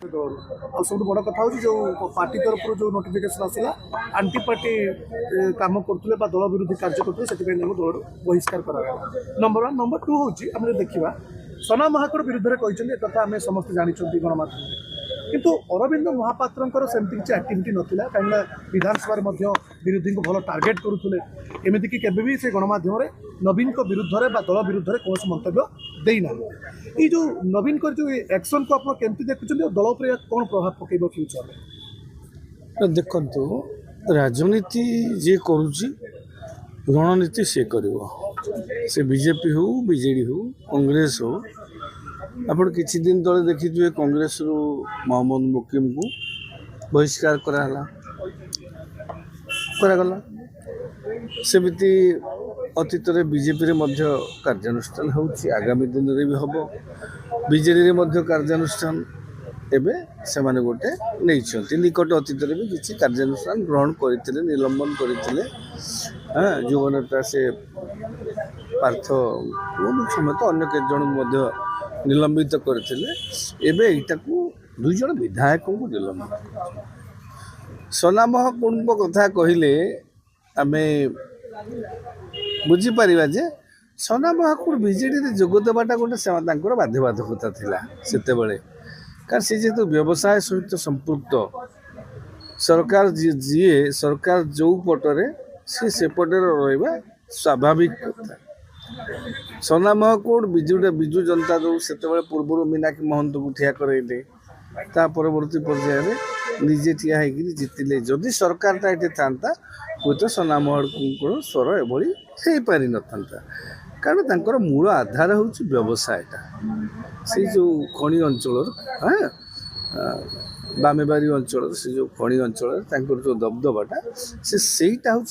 सब बड़ कथा जो पार्टी तरफ जो नोटिफिकेशन आसला आंटी पार्टी काम करते दल विरोधी कार्य करते से दल बहिष्कार करा नंबर वन नंबर टू हूँ आम देखा सना महाकुड़ विरुद्ध कहते कथा आम समस्त जानते गणमाध्यम किंतु अरविंद महापात्र सेमती किसी आक्टिविटी नाला कहीं विधानसभा विरोधी को भल टार्गेट करुले एमतीक भी से गणमाध्यम नवीन को विरुद्ध में दल विरुद्ध कौन मंतव्य देना ये जो नवीन को जो एक्शन को आप केमती देखुं दल पर कौन प्रभाव पकेब फ्यूचर देखु राजनीति जी करुच्ची रणनीति सी कर से बीजेपी हो बीजेडी हो कांग्रेस हो आप किसी दिन तले देखिए कांग्रेस रु मोहम्मद मुकीम को बहिष्कार करागला सेमती अतीत बीजेपी कार्यानुष्ठान होची आगामी दिन में भी हम बीजेडी कार्यानुष्ठान एवं से गोटे नहीं निकट अतीत भी किसी कार्यानुष्ठान ग्रहण करते निलंबन करते जो नेता से पार्थ समेत अन्य कई जन निलंबित करते यहाँ दुई जन विधायक को निलंबित सना महाकुड़ कथा कहले आम बुझीपर जे सना महाकुड़ बीजेडी जोगदेवाटा गोटे बाध्यबाधकता था से कारण सी जेहेतु व्यवसाय सहित संपृक्त सरकार जी सरकार जो पटरे से पटे रहा स्वाभाविक कथा सना महाकुड़ विजु जनता दल से पूर्व मीनाक्षी महंत को ठिया करइले परवर्ती पर्याय निजे ठिया होगी जितिले जदि सरकार ये था हूँ तो सना महाकुड़ स्वर एभली हो पारि न था कारण तांकर मूल आधार हूँ व्यवसायटा से जो खनि अंचल बामेबारी अंचल से जो खनि अंचल जो दबदबाटा सेटा हूँ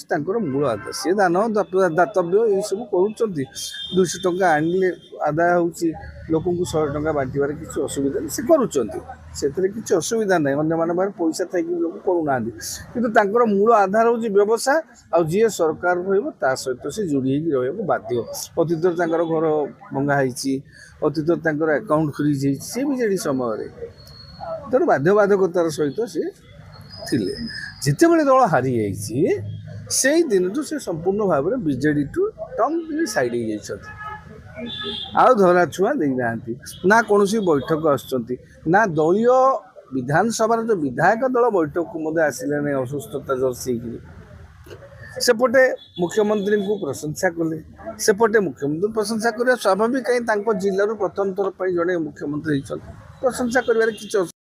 मूल आधार सी दान दातव्य ये सब कर 200 टंका आनिले आदाय हो लोक 100 टंका बांटबार किसी असुविधा नहीं से किसी असुविधा ना अन्य पैसा थी लोक करूना कि मूल आधार हूँ व्यवसाय आ जी सरकार रहा सहित से जोड़ी रहा बाध्य अतीत घर भंगाई अतीत अकाउंट फ्रीज सी बीजेडी समय तेणु बाध्यबाधकतार सहित सी थिले जितेबाला दल हारी से दिन से संपूर्ण भाव में बीजेडी टू टंग साइड हो धरा छुआ देना ना कौन बैठक आना दलीय विधानसभा जो विधायक दल बैठक को आसिले नहीं असुस्थता दर्शे सेपटे मुख्यमंत्री को प्रशंसा कले सेपटे मुख्यमंत्री प्रशंसा करवा स्वाभाविक कहीं जिलूर प्रथम थर पर जड़े मुख्यमंत्री प्रशंसा कर